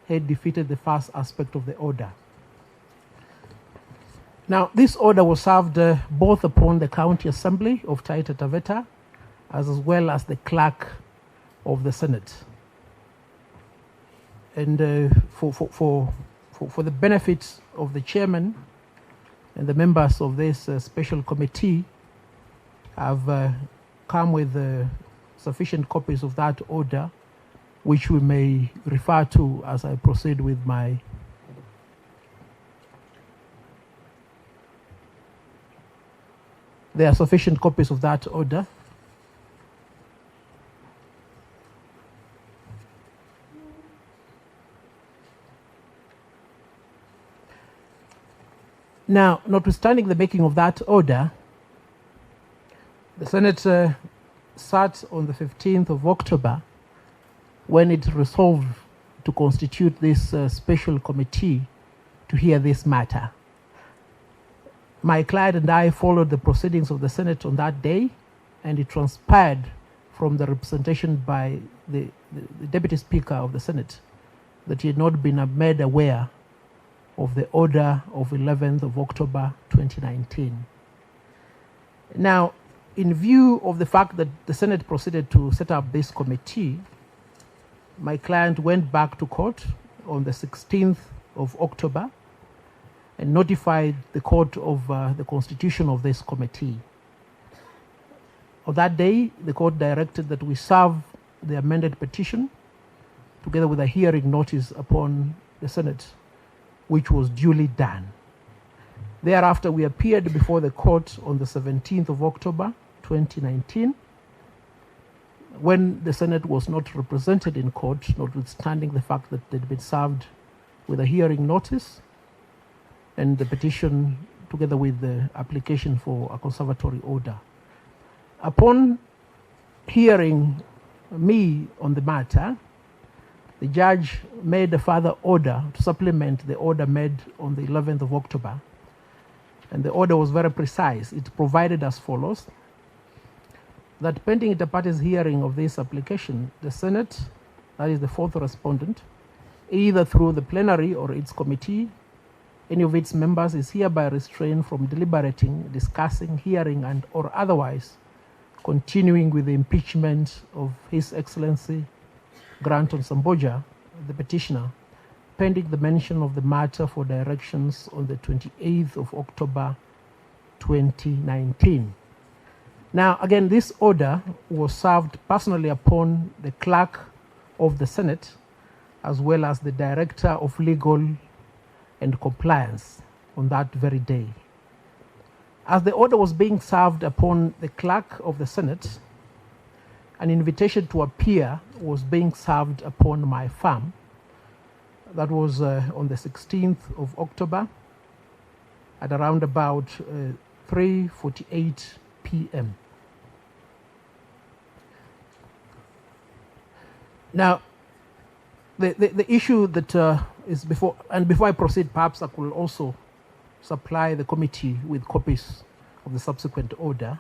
had defeated the first aspect of the order. Now, this order was served both upon the County Assembly of Taita Taveta as well as the clerk of the Senate. And for the benefit of the chairman and the members of this special committee, I've come with sufficient copies of that order, which we may refer to as I proceed with my There are sufficient copies of that order. Now, notwithstanding the making of that order, the Senate sat on the 15th of October when it resolved to constitute this special committee to hear this matter. My client and I followed the proceedings of the Senate on that day, and it transpired from the representation by the Deputy Speaker of the Senate that he had not been made aware of the order of 11th of October 2019. Now, in view of the fact that the Senate proceeded to set up this committee, my client went back to court on the 16th of October and notified the court of the constitution of this committee. On that day, the court directed that we serve the amended petition together with a hearing notice upon the Senate, which was duly done. Thereafter, we appeared before the court on the 17th of October 2019, when the Senate was not represented in court, notwithstanding the fact that they'd been served with a hearing notice and the petition together with the application for a conservatory order. Upon hearing me on the matter, the judge made a further order to supplement the order made on the 11th of October. And the order was very precise. It provided as follows: that pending inter partes hearing of this application, the Senate, that is the fourth respondent, either through the plenary or its committee, any of its members is hereby restrained from deliberating, discussing, hearing, and or otherwise continuing with the impeachment of His Excellency Granton Samboja, the petitioner, pending the mention of the matter for directions on the 28th of October 2019. Now, again, this order was served personally upon the clerk of the Senate as well as the Director of Legal and Compliance on that very day. As the order was being served upon the clerk of the Senate, an invitation to appear was being served upon my firm. That was on the 16th of October at around about 3:48 p.m. Now, the issue that is before I proceed, perhaps I could also supply the committee with copies of the subsequent order.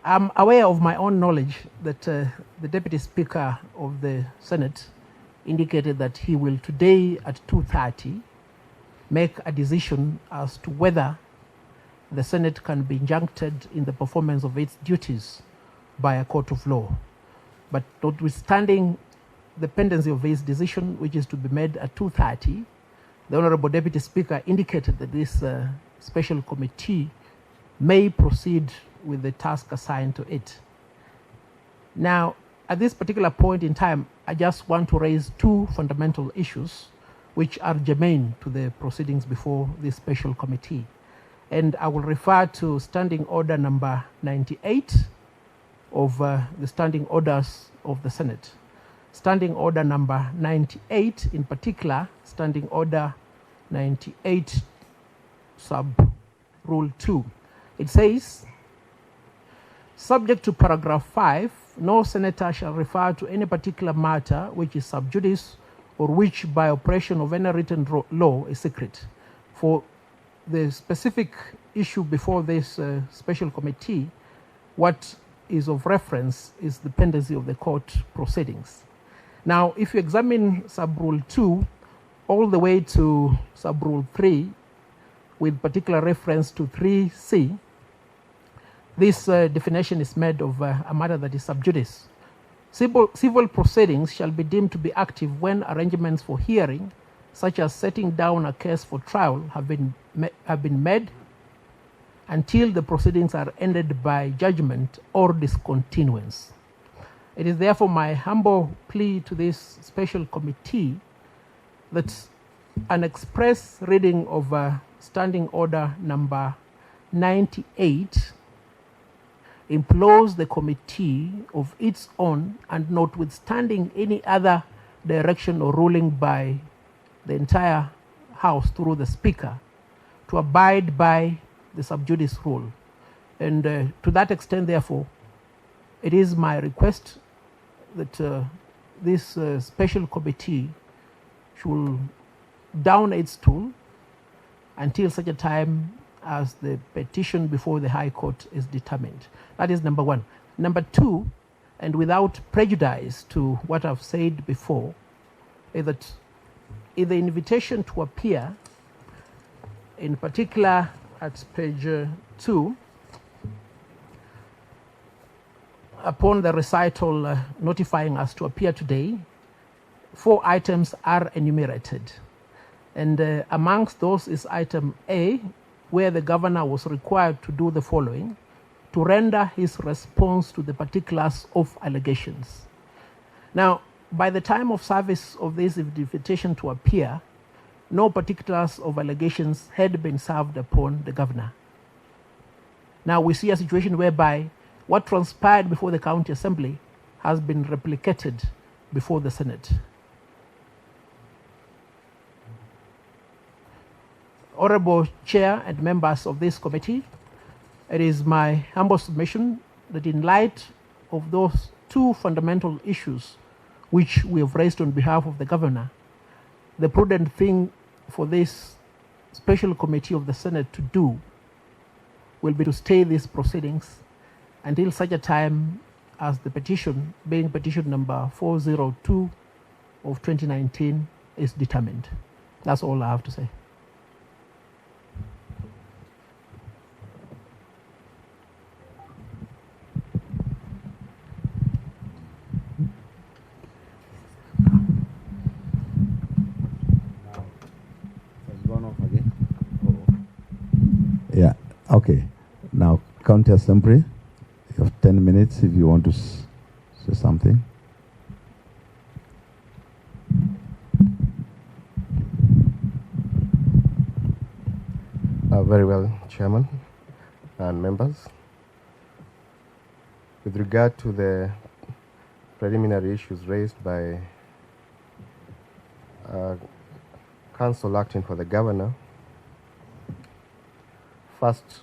I'm aware of my own knowledge that the Deputy Speaker of the Senate indicated that he will today at 2:30 make a decision as to whether the Senate can be injuncted in the performance of its duties by a court of law. But notwithstanding the pendency of his decision, which is to be made at 2:30, the Honorable Deputy Speaker indicated that this special committee may proceed with the task assigned to it. Now, at this particular point in time, I just want to raise two fundamental issues which are germane to the proceedings before this special committee. And I will refer to Standing Order number 98 of the Standing Orders of the Senate. Standing Order number 98, in particular, Standing Order 98 sub Rule 2. It says, subject to paragraph 5, no senator shall refer to any particular matter which is sub judice or which by operation of any written law is secret. For the specific issue before this special committee, what is of reference is the pendency of the court proceedings. Now, if you examine sub-rule 2 all the way to sub-rule 3, with particular reference to 3C, this definition is made of a matter that is sub judice. Civil proceedings shall be deemed to be active when arrangements for hearing, such as setting down a case for trial, have been made until the proceedings are ended by judgment or discontinuance. It is therefore my humble plea to this special committee that an express reading of Standing Order number 98 implores the committee of its own, and notwithstanding any other direction or ruling by the entire House through the Speaker, to abide by the sub judice rule. And to that extent, therefore, it is my request that this special committee should down its tool until such a time as the petition before the High Court is determined. That is number one. Number two, and without prejudice to what I've said before, is that in the invitation to appear, in particular at page 2, upon the recital notifying us to appear today, 4 items are enumerated. And amongst those is item A, where the governor was required to do the following: to render his response to the particulars of allegations. Now, by the time of service of this invitation to appear, no particulars of allegations had been served upon the governor. Now we see a situation whereby what transpired before the county assembly has been replicated before the Senate. Honorable Chair and members of this committee, it is my humble submission that in light of those 2 fundamental issues which we have raised on behalf of the governor, the prudent thing for this special committee of the Senate to do will be to stay these proceedings until such a time as the petition, being petition number 402 of 2019, is determined. That's all I have to say. Yeah, okay. Now, County Assembly, you have 10 minutes if you want to say something. Very well, Chairman and members. With regard to the preliminary issues raised by Council acting for the Governor, first,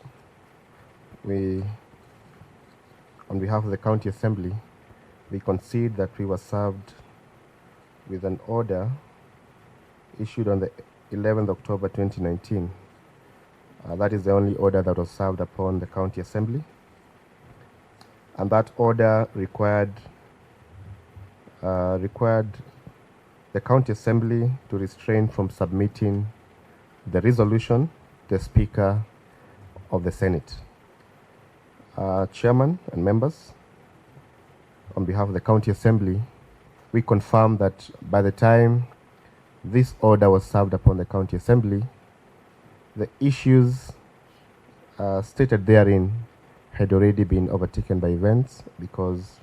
we, on behalf of the County Assembly, we concede that we were served with an order issued on the 11th October 2019. That is the only order that was served upon the County Assembly. And that order required the County Assembly to refrain from submitting the resolution to the Speaker of the Senate. Chairman and members, on behalf of the County Assembly, we confirm that by the time this order was served upon the County Assembly, the issues stated therein had already been overtaken by events, because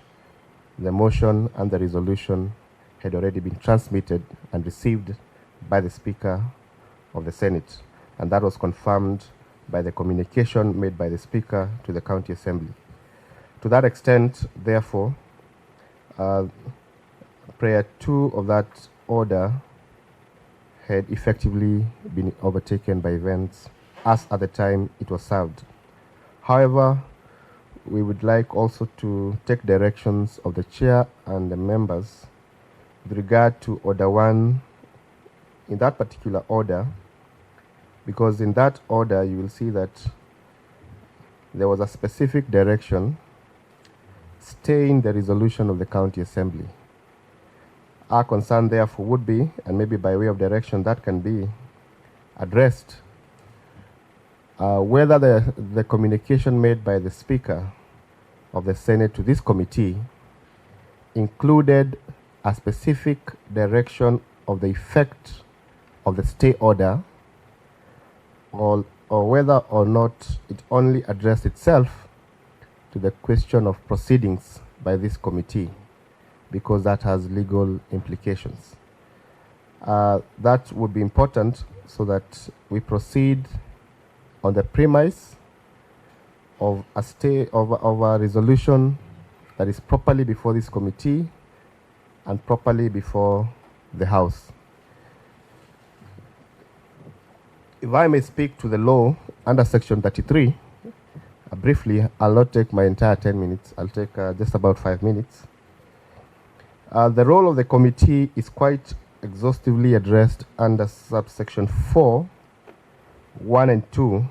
the motion and the resolution had already been transmitted and received by the Speaker of the Senate, and that was confirmed by the communication made by the Speaker to the County Assembly. To that extent, therefore, Prayer 2 of that order had effectively been overtaken by events as at the time it was served. However, we would like also to take directions of the Chair and the members with regard to Order 1. In that particular order, because in that order you will see that there was a specific direction staying the resolution of the county assembly. Our concern therefore would be, and maybe by way of direction that can be addressed, whether the communication made by the Speaker of the Senate to this committee included a specific direction of the effect of the stay order, or whether or not it only addressed itself to the question of proceedings by this committee, because that has legal implications. That would be important so that we proceed on the premise of a stay of a resolution that is properly before this committee and properly before the House. If I may speak to the law under Section 33, briefly, I'll not take my entire 10 minutes. I'll take just about 5 minutes. The role of the committee is quite exhaustively addressed under subsection 4, 1 and 2.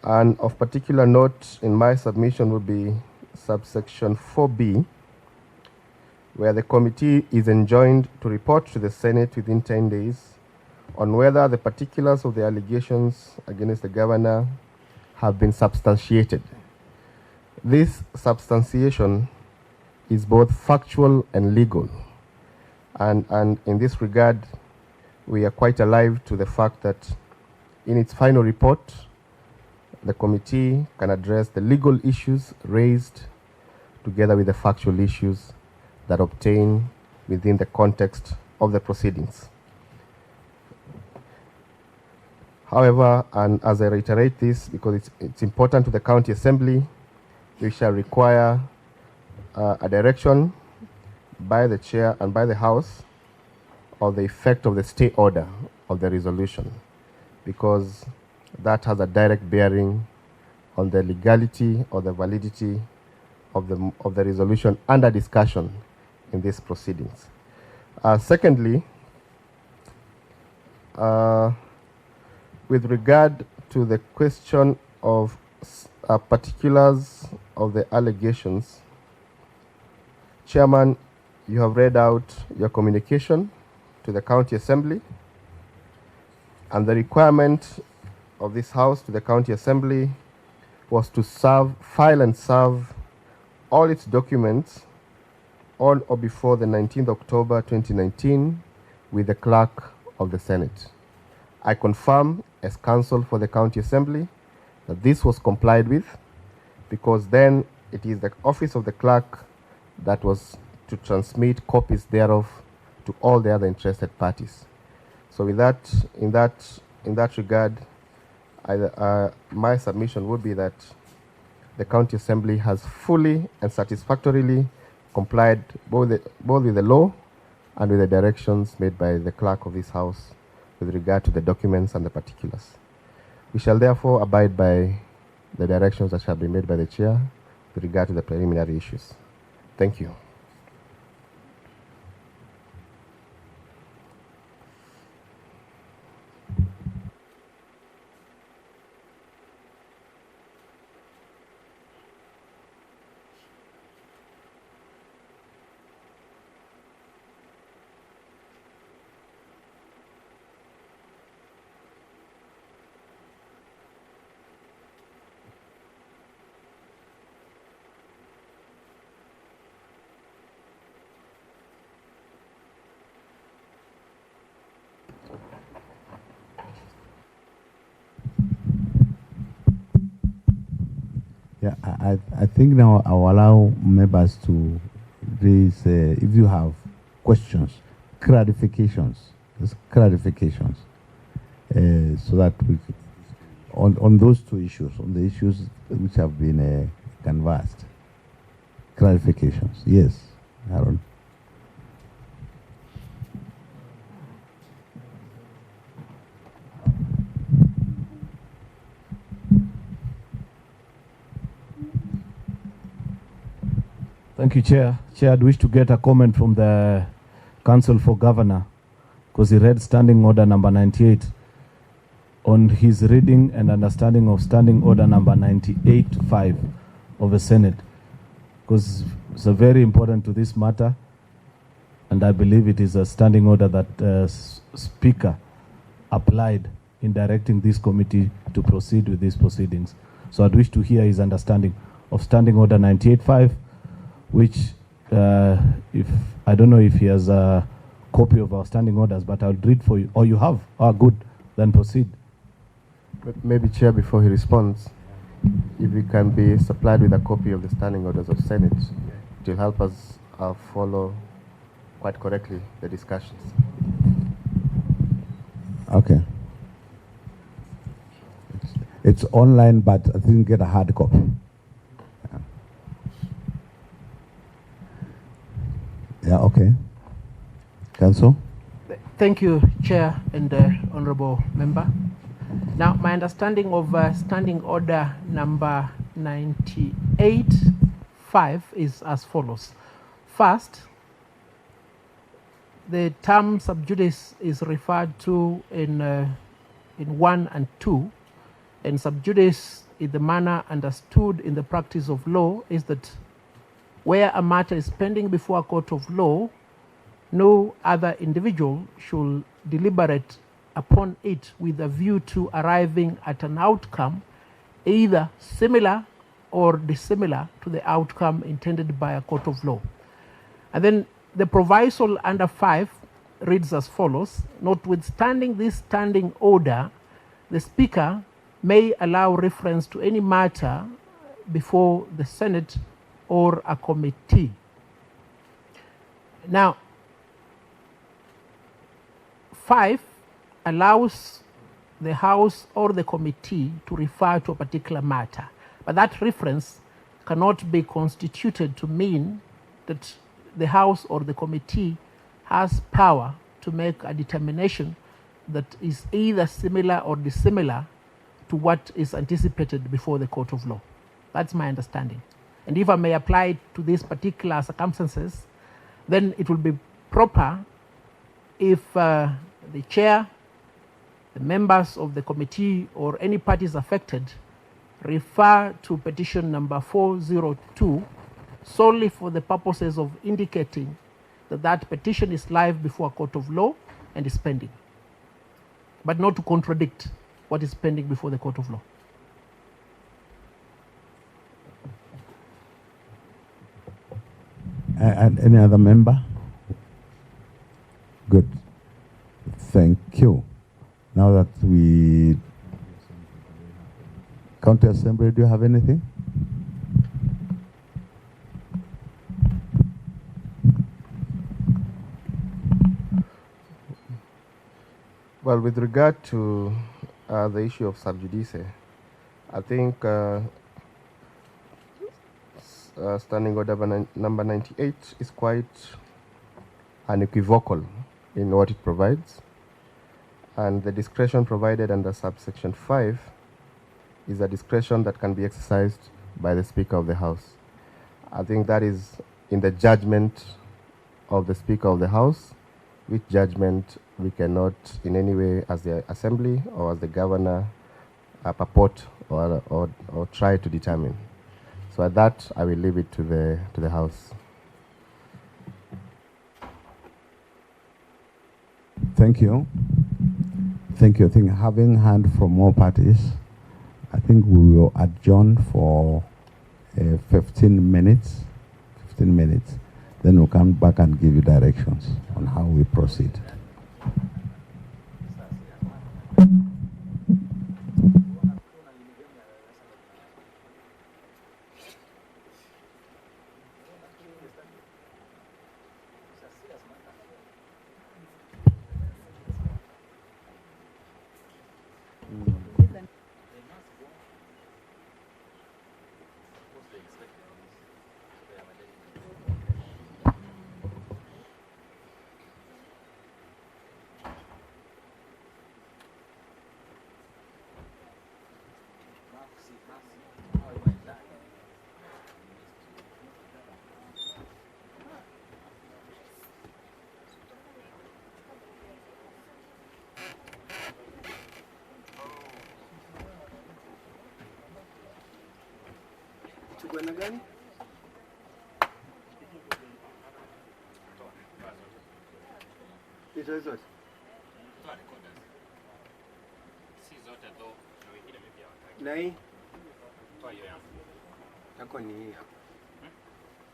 And of particular note in my submission would be subsection 4b, where the committee is enjoined to report to the Senate within 10 days on whether the particulars of the allegations against the governor have been substantiated. This substantiation is both factual and legal. And in this regard, we are quite alive to the fact that in its final report, the committee can address the legal issues raised together with the factual issues that obtain within the context of the proceedings. However, and as I reiterate this, because it's important to the county assembly, we shall require a direction by the chair and by the House of the effect of the stay order of the resolution, because that has a direct bearing on the legality or the validity of the resolution under discussion in these proceedings. Secondly, with regard to the question of particulars of the allegations, Chairman, you have read out your communication to the County Assembly, and the requirement of this House to the County Assembly was to file and serve all its documents on or before the 19th October 2019 with the Clerk of the Senate. I confirm as counsel for the County Assembly that this was complied with, because then it is the office of the clerk that was to transmit copies thereof to all the other interested parties. So with that, in that regard, my submission would be that the County Assembly has fully and satisfactorily complied both with the law and with the directions made by the clerk of this House with regard to the documents and the particulars. We shall therefore abide by the directions that shall be made by the chair with regard to the preliminary issues. Thank you. Yeah, I think now I'll allow members to raise, if you have questions, clarifications, so that we could, on those two issues, on the issues which have been canvassed. Clarifications. Yes, Aaron. Thank you, Chair. Chair, I'd wish to get a comment from the Council for Governor, because he read Standing Order number 98. on his reading and understanding of Standing Order number 98-5 of the Senate, because it's a very important to this matter, and I believe it is a standing order that Speaker applied in directing this committee to proceed with these proceedings. So I'd wish to hear his understanding of Standing Order 98-5, which if I don't know if he has a copy of our standing orders, but I'll read for you. Or you have? Ah, good. Then proceed. Maybe, Chair, before he responds, if he can be supplied with a copy of the standing orders of Senate, it will help us follow quite correctly the discussions. Okay. It's online, but I didn't get a hard copy. Yeah, okay. Council? Thank you, Chair and Honorable Member. Now, my understanding of Standing Order number 98-5 is as follows. First, the term sub judice is referred to in 1 and 2, and sub judice, in the manner understood in the practice of law, is that where a matter is pending before a court of law, no other individual should deliberate upon it with a view to arriving at an outcome either similar or dissimilar to the outcome intended by a court of law. And then the proviso under 5 reads as follows: notwithstanding this standing order, the Speaker may allow reference to any matter before the Senate or a committee. Now, 5 allows the House or the committee to refer to a particular matter, but that reference cannot be constituted to mean that the House or the committee has power to make a determination that is either similar or dissimilar to what is anticipated before the court of law. That's my understanding. And if I may apply it to these particular circumstances, then it will be proper if the chair, the members of the committee, or any parties affected refer to petition number 402 solely for the purposes of indicating that that petition is live before a court of law and is pending, but not to contradict what is pending before the court of law. And any other member? Good. Thank you. Now that we... County Assembly, do you have anything? Well, with regard to the issue of sub judice, I think Standing Order number 98 is quite unequivocal in what it provides, and the discretion provided under subsection 5 is a discretion that can be exercised by the Speaker of the House. I think that is in the judgment of the Speaker of the House, which judgment we cannot in any way as the Assembly or as the Governor purport or try to determine. So at that, I will leave it to the House. Thank you. Thank you. I think having heard from all parties, I think we will adjourn for 15 minutes. 15 minutes. Then we'll come back and give you directions on how we proceed. Chukua na gani? Hizo zote. Si zote tu, na wengine pia wataki. Na hii Toa hiyo yangu. yako ni hii hapa.